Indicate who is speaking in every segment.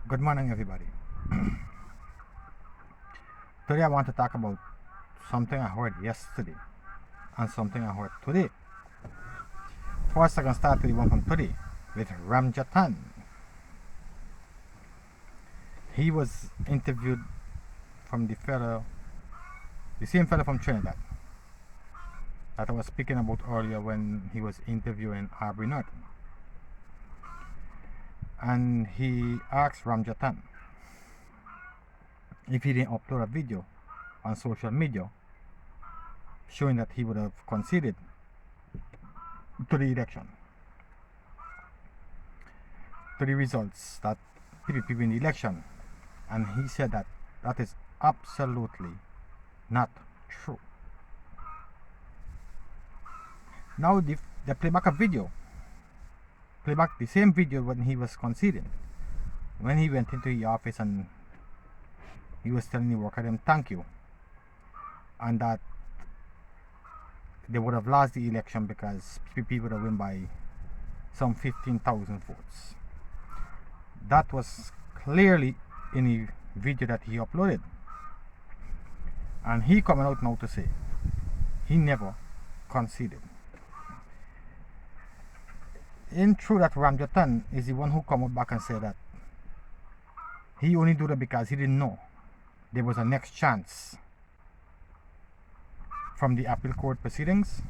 Speaker 1: Good morning, everybody. Today, I want to talk about something I heard yesterday and something I heard today. First, I can start with the one from today with Ramjatan. He was interviewed from the same fellow from Trinidad that I was speaking about earlier when he was interviewing Aubrey Norton. And he asked Ramjatan if he didn't upload a video on social media showing that he would have conceded to the election, to the results that PPP win the election. And he said that that is absolutely not true. Now they play back a video, play back the same video when he was conceding, when he went into the office and he was telling the worker them thank you, and that they would have lost the election because PPP would have won by some 15,000 votes. That was clearly in the video that he uploaded, and he coming out now to say he never conceded. In true that Ramjatan is the one who come out back and said that he only do that because he didn't know there was a next chance from the appeal court proceedings.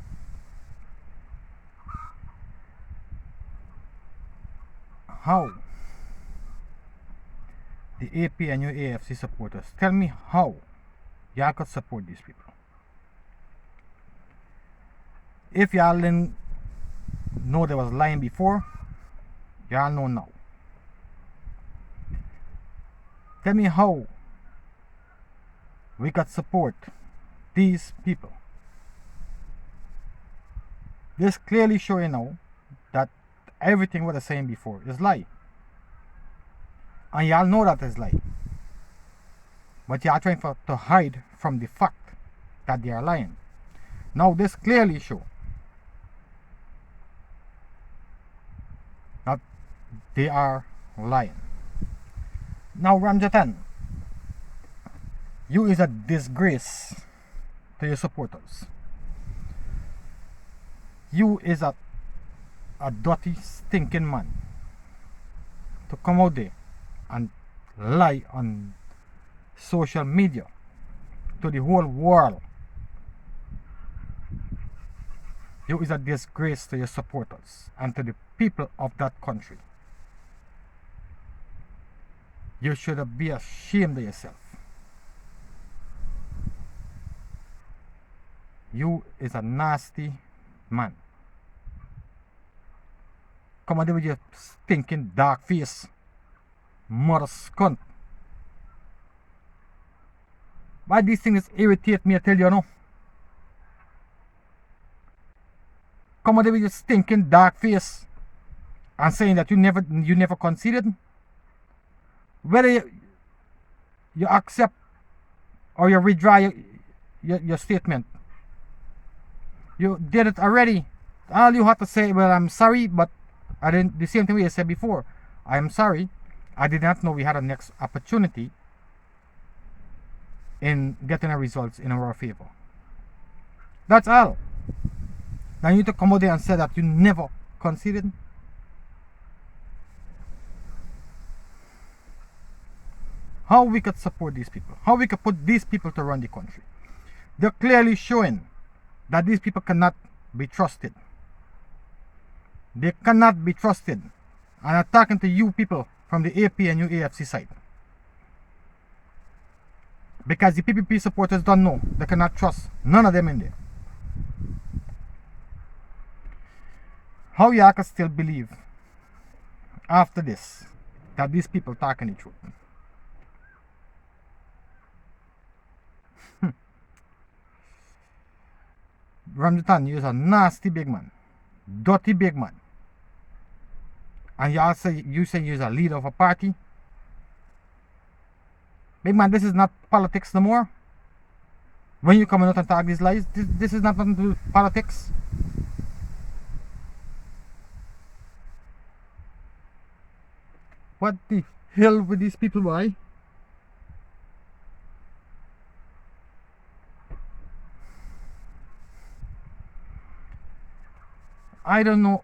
Speaker 1: How the APNU AFC supporters, tell me how y'all could support these people? If y'all didn't know there was lying before, y'all know now. Tell me how we could support these people. This clearly showing now that everything what they're saying before is lie. And y'all know that is lie. But y'all trying to hide from the fact that they are lying. Now this clearly show that they are lying. Now Ramjatan, you is a disgrace to your supporters. You is a dirty, stinking man to come out there and lie on social media to the whole world. You is a disgrace to your supporters and to the people of that country. You should be ashamed of yourself. You is a nasty man. Come on there with your stinking dark face, mother scunt. Why these things irritate me, I tell you, no? Come on there with your stinking dark face and saying that you never conceded. Whether you accept or you withdraw your statement, you did it already. All you have to say, well, I'm sorry, but I didn't. The same thing we said before. I am sorry. I did not know we had a next opportunity in getting our results in our favor. That's all. Now you need to come out there and say that you never conceded. How we could support these people? How we could put these people to run the country? They're clearly showing that these people cannot be trusted. They cannot be trusted. And I'm talking to you people from the APNU AFC side. Because the PPP supporters don't know. They cannot trust none of them in there. How y'all can still believe after this that these people talking the truth? Ramjatan, you is a nasty big man, dirty big man, and you say you're a leader of a party. Big man, this is not politics no more. When you come out and talk these lies, this is not nothing to do with politics. What the hell with these people, boy? I don't know.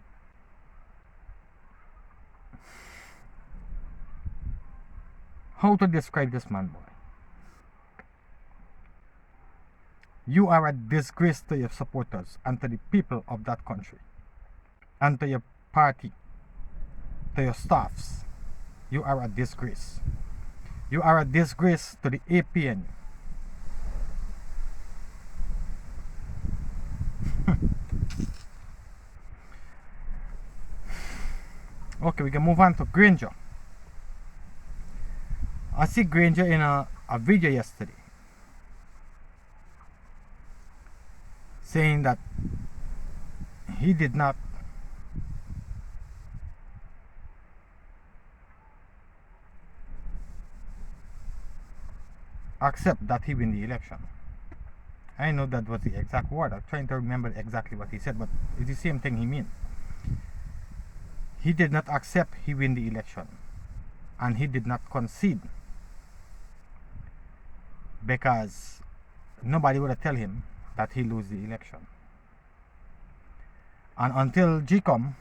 Speaker 1: How to describe this man, boy? You are a disgrace to your supporters and to the people of that country, and to your party, to your staffs. You are a disgrace. You are a disgrace to the APN. Okay, we can move on to Granger. I see Granger in a video yesterday saying that he did not accept that he win the election. I know that was the exact word. I'm trying to remember exactly what he said, but it's the same thing he mean. He did not accept he win the election, and he did not concede, because nobody would tell him that he lose the election. And until GCOM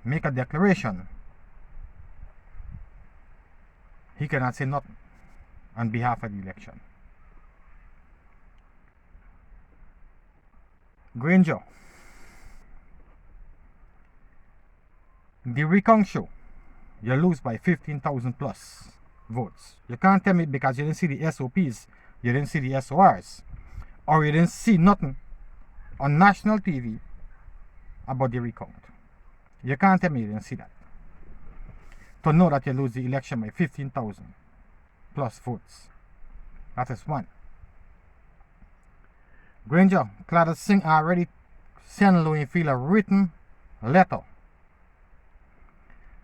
Speaker 1: make a declaration, he cannot say nothing on behalf of the election. Granger, the recount show, you lose by 15,000 plus votes. You can't tell me because you didn't see the SOPs, you didn't see the SORs, or you didn't see nothing on national TV about the recount. You can't tell me you didn't see that to know that you lose the election by 15,000 plus votes. That is one. Granger, Cladis Singh already sent Louis Field a written letter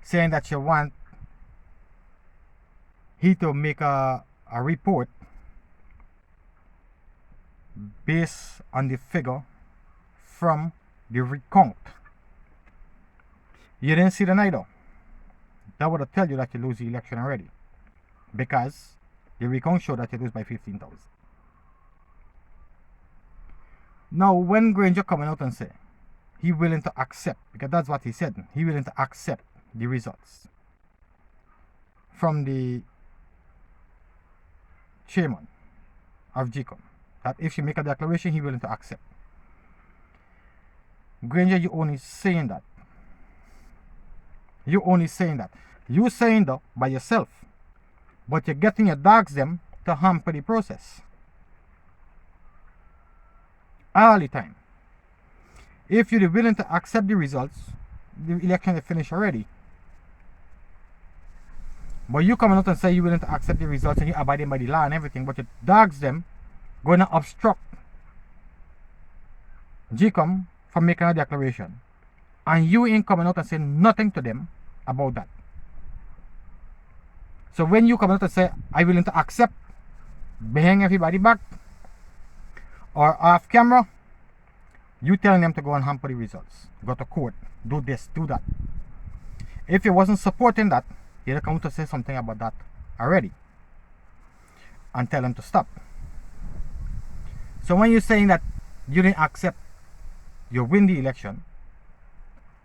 Speaker 1: saying that you want he to make a report based on the figure from the recount. You didn't see the neither. That would have tell you that you lose the election already, because the recount showed that you lose by 15,000. Now, when Granger coming out and say he willing to accept, because that's what he said, he willing to accept the results from the chairman of GCOM, that if she make a declaration, he willing to accept. Granger, you only saying that. You only saying that. You saying that by yourself, but you're getting your dogs them to hamper the process all the time. If you're willing to accept the results, the election is finished already. But you coming out and say you're willing to accept the results and you're abiding by the law and everything, but your dogs them going to obstruct GCOM from making a declaration, and you ain't coming out and saying nothing to them about that. So when you come out and say I'm willing to accept, behind everybody back or off camera, you telling them to go and hamper the results, go to court, do this, do that. If you wasn't supporting that, you'd come out to say something about that already and tell them to stop. So when you're saying that you didn't accept you win the election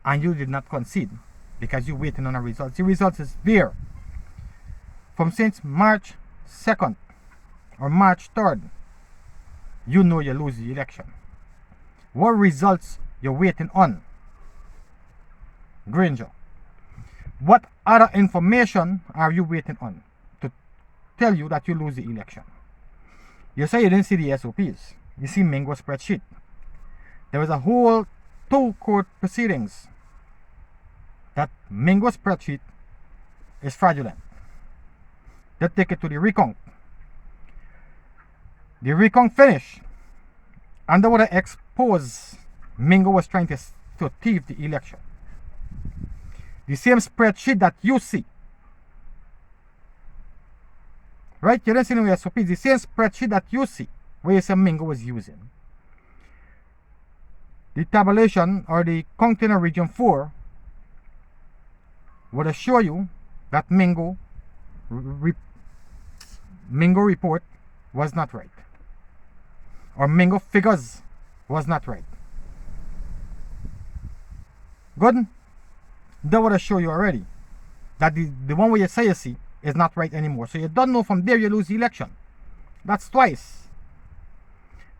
Speaker 1: and you did not concede because you're waiting on the results, the results is there from since March 2nd or March 3rd. You know you lose the election. What results you're waiting on? Granger, what other information are you waiting on to tell you that you lose the election? You say you didn't see the SOPs. You see Mingo spreadsheet. There was a whole 2 court proceedings that Mingo spreadsheet is fraudulent. They take it to the recount. The recount finished, and they would have exposed Mingo was trying to thieve the election. The same spreadsheet that you see, right? You don't see no SOPs. The same spreadsheet that you see, where you say Mingo was using. The tabulation or the counting of region 4 would show you that Mingo report was not right, or Mingo figures was not right. Good? That would have shown you already that the one where you say you see is not right anymore. So you don't know, from there you lose the election. That's twice.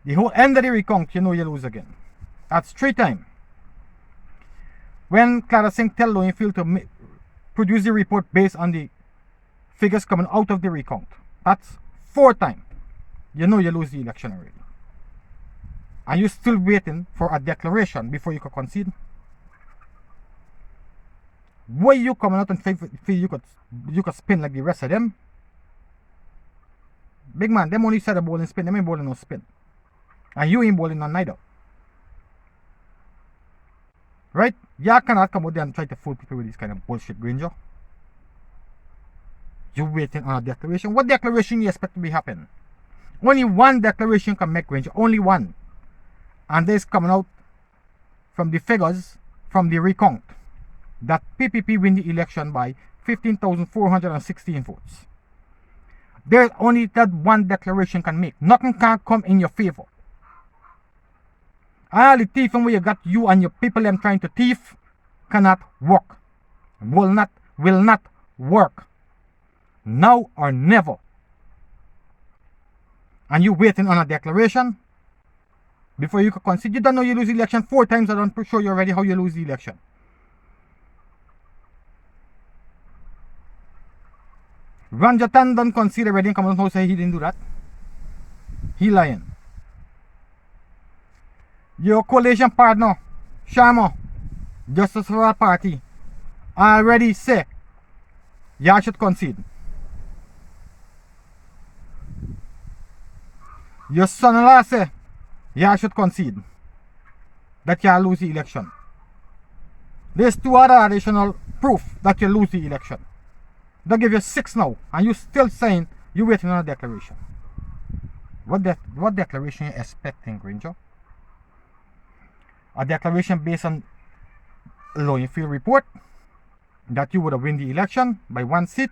Speaker 1: The whole end of the recount, you know you lose again. That's 3 times. When Clara Singh tell Lowenfield to produce the report based on the figures coming out of the recount, that's 4 times. You know you lose the election already. And you're still waiting for a declaration before you could concede. Why you coming out and feel you could spin like the rest of them? Big man, them only said a bowling spin, them ain't bowling no spin. And you ain't bowling on neither. Right? You cannot come out there and try to fool people with this kind of bullshit, Granger. You're waiting on a declaration. What declaration you expect to be happening? Only one declaration can make, Granger. Only one. And this coming out from the figures from the recount that PPP win the election by 15,416 votes. There's only that one declaration can make. Nothing can come in your favor. All the thieving where you got you and your people them trying to thief cannot work. Will not work. Now or never. And you waiting on a declaration before you can concede. You don't know you lose the election 4 times. I don't show you already how you lose the election. Ranjatan don't concede already and come on and say he didn't do that. He lying. Your coalition partner, Sharma, Justice for our party, already say y'all should concede. Your son-in-law say y'all should concede that y'all lose the election. There's 2 other additional proof that you lose the election. They'll give you 6 now, and you still saying you're waiting on a declaration. What declaration you expecting, Granger? A declaration based on Lowenfield report that you would have win the election by 1 seat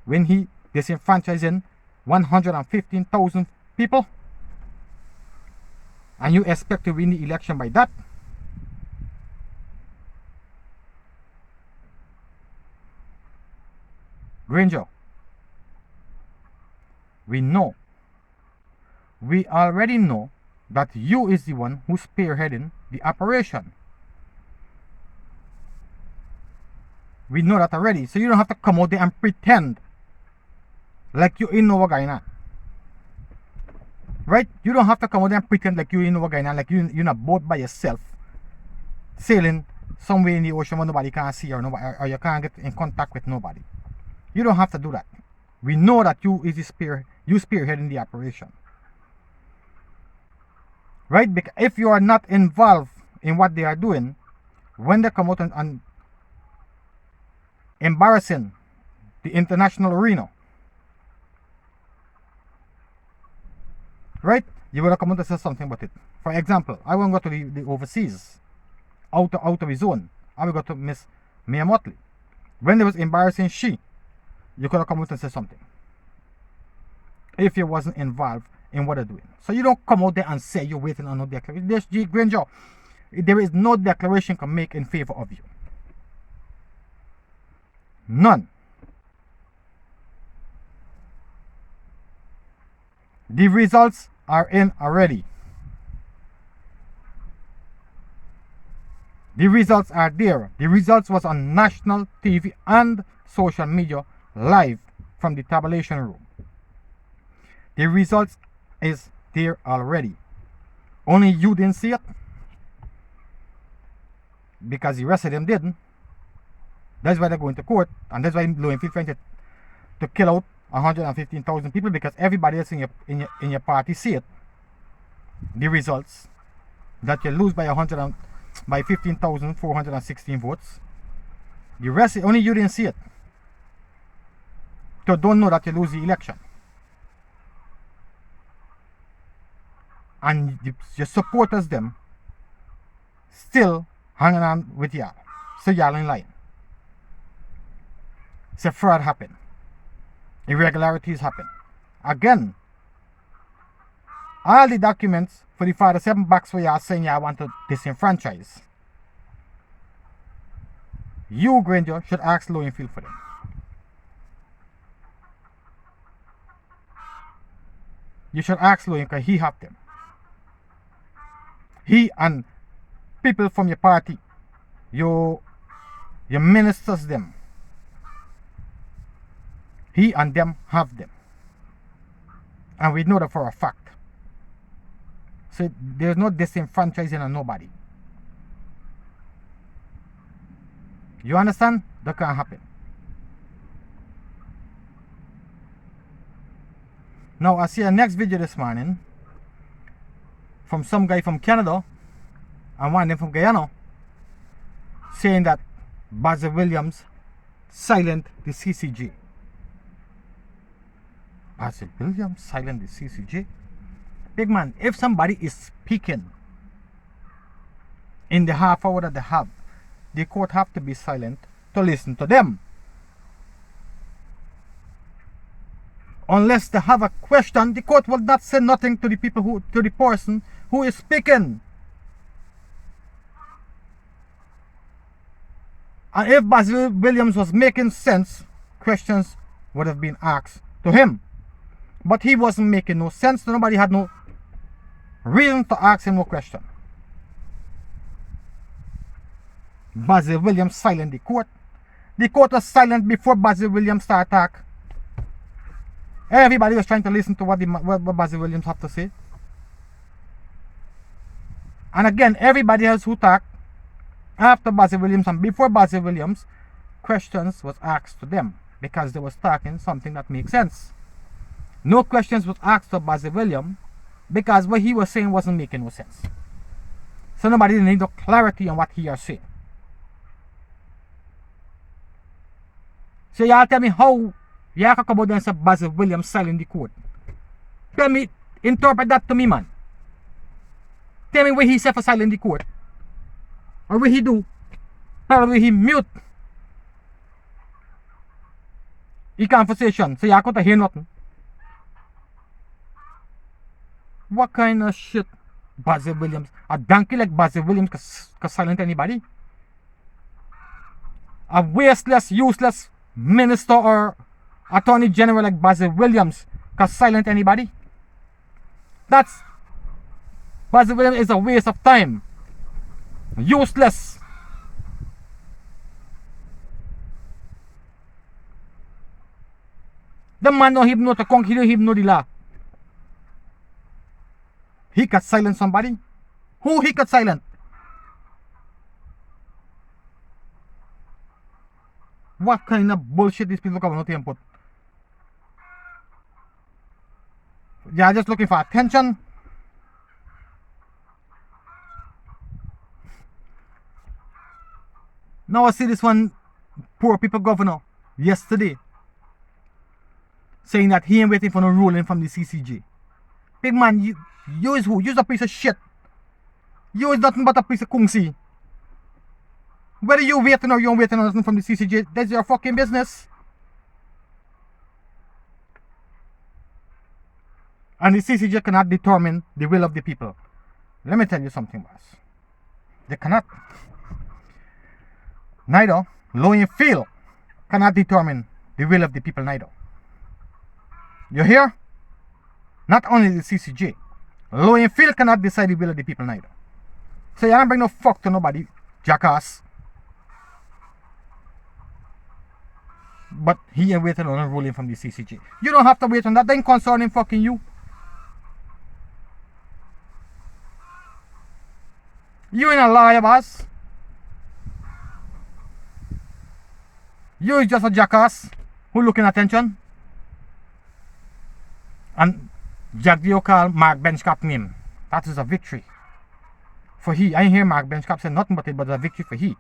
Speaker 1: when he disenfranchising 115,000 people, and you expect to win the election by that? Granger, we already know that you is the one who's spearheading the operation. We know that already, so you don't have to come out there and pretend like you in Nova Guyana. Right? You don't have to come out there and pretend like you in Nova Guyana, like you're in a boat by yourself, sailing somewhere in the ocean where nobody can see or you can't get in contact with nobody. You don't have to do that. We know that you spearheading the operation. Right? Because if you are not involved in what they are doing, when they come out and embarrassing the international arena, right? You will come out and say something about it. For example, I won't go to the overseas, out of his zone. I will go to Miss Mia Motley. When they was embarrassing you could have come out and say something. If you wasn't involved in what they're doing. So you don't come out there and say you're waiting on no declaration. There's G. Granger. There is no declaration can make in favor of you. None. The results are in already. The results are there. The results was on national TV and social media live from the tabulation room. The results is there already. Only you didn't see it because the rest of them didn't. That's why they're going to court, and that's why Lowenfield trying to kill out 115,000 people, because everybody else in your party see it. The results that you lose by 15,416 votes. The rest, only you didn't see it. So don't know that you lose the election. And your supporters them still hanging on with y'all. So y'all in line. Say fraud happened. Irregularities happen. Again, all the documents for the 47 box where you are saying you want to disenfranchise. You, Granger, should ask Lowenfield for them. You should ask Lowen because he have them. He and people from your party, your ministers them. He and them have them. And we know that for a fact. So there's no disenfranchising on nobody. You understand? That can't happen. Now I see a next video this morning from some guy from Canada and one of them from Guyana saying that Basil Williams silent the CCJ. Basil Williams silent the CCJ? Big man, if somebody is speaking in the half hour that they have, the court have to be silent to listen to them. Unless they have a question, the court will not say nothing to the people to the person who is speaking. And if Basil Williams was making sense, questions would have been asked to him. But he wasn't making no sense, so nobody had no reason to ask him no question. Basil Williams silent the court. The court was silent before Basil Williams started attack. Everybody was trying to listen to what Basil Williams have to say. And again, everybody else who talked after Basil Williams and before Basil Williams, questions was asked to them because they was talking something that makes sense. No questions was asked to Basil Williams because what he was saying wasn't making no sense. So nobody need no clarity on what he was saying. So y'all tell me how y'all can come out and say Basil Williams silent the court. Tell me, interpret that to me, man. Tell me what he said for silent the court. Or what he do. Probably he mute the conversation so y'all couldn't hear nothing. What kind of shit Basil Williams? A donkey like Basil Williams can silent anybody? A wasteless, useless minister or attorney general like Basil Williams can silent anybody? Basil Williams is a waste of time. Useless. The man don't even know the conk, he don't even know the law. He could silence somebody? Who he could silence? What kind of bullshit these people come out here and put? They are just looking for attention. Now I see this one poor people governor yesterday saying that he ain't waiting for no ruling from the CCJ. Big man, you is who? You's a piece of shit. You is nothing but a piece of kungsi. Whether you waiting or you ain't waiting on nothing from the CCJ, that's your fucking business. And the CCJ cannot determine the will of the people. Let me tell you something, boss. They cannot. Neither Lowenfield cannot determine the will of the people neither. You hear? Not only the CCJ, Lowenfield cannot decide the will of the people neither. So you don't bring no fuck to nobody, jackass. But he ain't waiting on a ruling from the CCJ. You don't have to wait on that. That ain't concerning fucking you. You ain't a liar, boss. You is just a jackass who looking attention. And Jack Dio call Mark Benchcap name. That is a victory for he. I ain't hear Mark Benchcap say nothing but it, but a victory for he.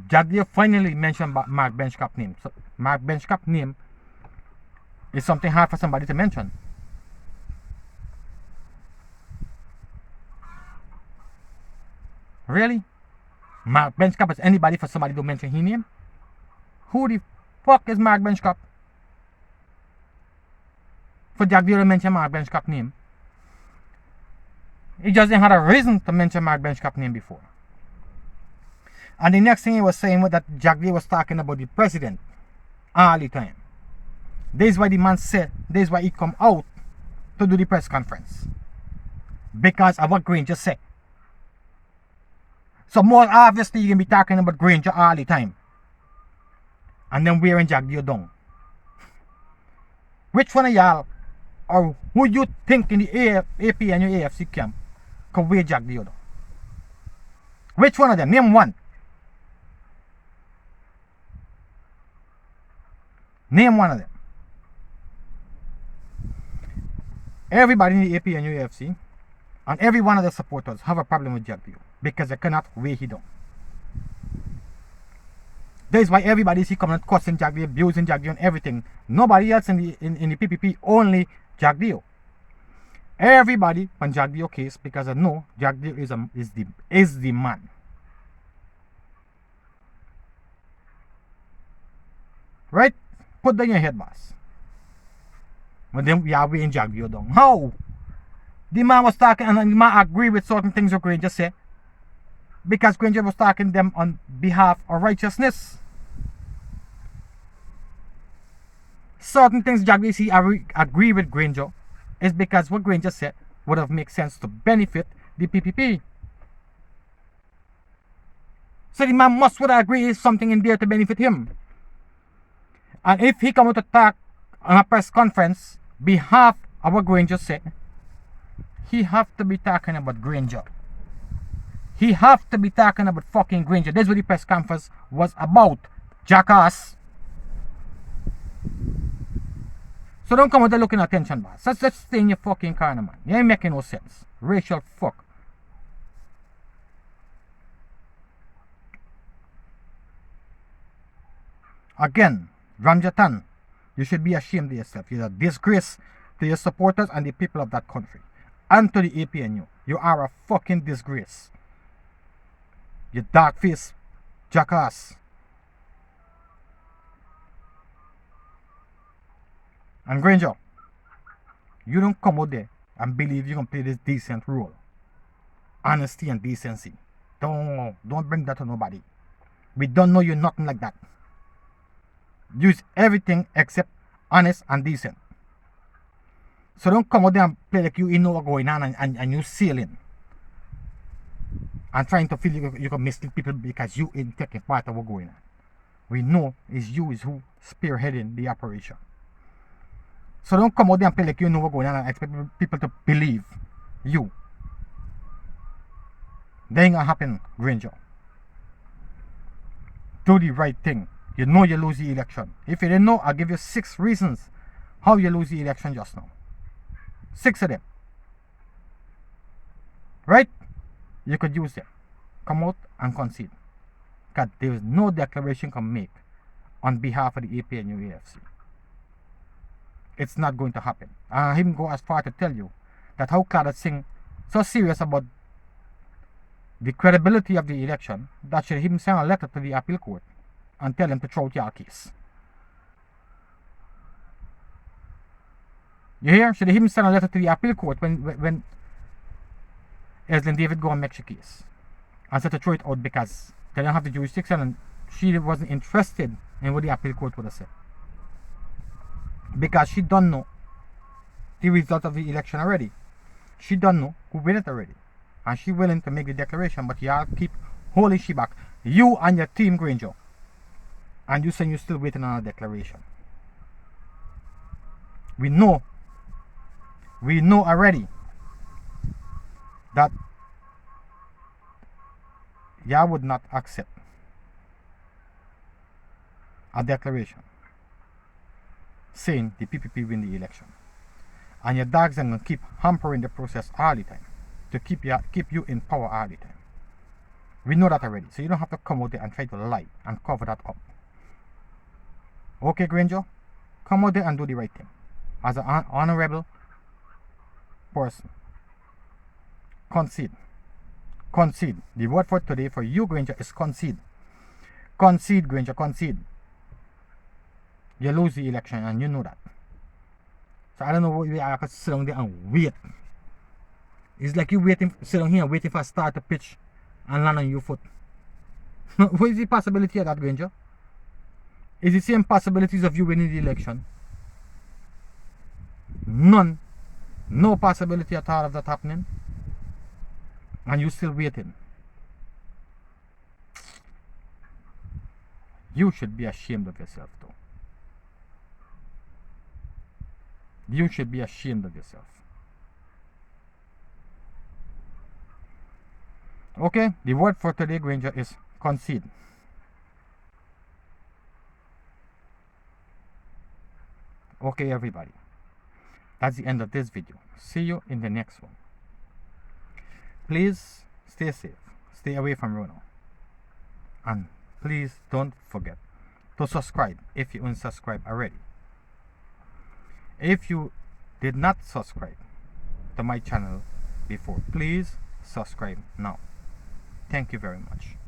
Speaker 1: Jack Dio finally mentioned Mark Benchcap name. So Mark Benchcap name is something hard for somebody to mention. Really? Mark Benchcap is anybody for somebody to mention his name? Who the fuck fuck is Mark Benchcop? For Jack Deal to mention Mark Benchcop name. He just didn't have a reason to mention Mark Benchcop name before. And the next thing he was saying was that Jack Deal was talking about the president all the time. This is why the man said, this is why he come out to do the press conference. Because of what Granger said. So more obviously you're going to be talking about Granger all the time. And then wearing Jack Deal down. Which one of y'all, or who you think in the AP and your AFC camp, can wear Jack Deal down? Which one of them? Name one. Name one of them. Everybody in the AP and UFC and every one of the supporters have a problem with Jack Deal because they cannot weigh him down. That is why everybody see coming cussing Jack Deal, abusing Jack Deal and everything. Nobody else in the PPP, only Jack Deal. Everybody on Jack Deal case because I know Jack Deal is the man. Right? Put down your head, boss. But then we are weighing Jack Deal down. How? The man was talking and the man agreed with certain things that Granger said. Because Granger was talking to them on behalf of righteousness. Certain things Jack Deal see agree with Granger is because what Granger said would have made sense to benefit the PPP. So the man would agree is something in there to benefit him. And if he come out to talk on a press conference behalf of what Granger said, he have to be talking about Granger. He have to be talking about fucking Granger. That's what the press conference was about. Jackass. So don't come with the looking attention, boss. Let's stay in your fucking corner, man. You ain't making no sense. Racial fuck. Again, Ramjatan, you should be ashamed of yourself. You're a disgrace to your supporters and the people of that country. And to the APNU. You are a fucking disgrace. You dark face jackass. And Granger, you don't come out there and believe you can play this decent role. Honesty and decency. Don't bring that to nobody. We don't know you nothing like that. Use everything except honest and decent. So don't come out there and play like you know what's going on and you sailing. And trying to feel you can mislead people because you ain't taking part of what's going on. We know it's you is who spearheading the operation. So don't come out there and play like you know what's going on and expect people to believe you. That ain't gonna happen, Granger. Do the right thing. You know you lose the election. If you didn't know, I'll give you 6 reasons how you lose the election just now. 6 of them. Right? You could use them. Come out and concede. Because there is no declaration you can make on behalf of the AP and AFC. It's not going to happen. I even go as far to tell you that how Claude Singh so serious about the credibility of the election that should even send a letter to the appeal court and tell them to throw out your case. You hear? Should they even send a letter to the appeal court when Eslin David go and make your case and said to throw it out because they don't have the jurisdiction and she wasn't interested in what the appeal court would have said. Because she don't know the result of the election already. She don't know who win it already. And she willing to make the declaration, but y'all keep holding she back. You and your team, Granger. And you saying you're still waiting on a declaration. We know already that y'all would not accept a declaration saying the PPP win the election. And your dogs are going to keep hampering the process all the time to keep you in power all the time. We know that already, so you don't have to come out there and try to lie and cover that up. Okay, Granger? Come out there and do the right thing. As an honorable person. Concede. Concede. The word for today for you, Granger, is concede. Concede, Granger, concede. you lose the election, and you know that. So I don't know what you are to sit down there and wait. It's like you sit down here waiting for a start to pitch and land on your foot. What is the possibility of that, Granger? Is the same possibilities of you winning the election? None. No possibility at all of that happening. And you still waiting. You should be ashamed of yourself, though. You should be ashamed of yourself. Okay, the word for today, Granger, is concede. Okay, everybody. That's the end of this video. See you in the next one. Please stay safe. Stay away from Rona. And please don't forget to subscribe if you unsubscribe already. If you did not subscribe to my channel before, please subscribe now. Thank you very much.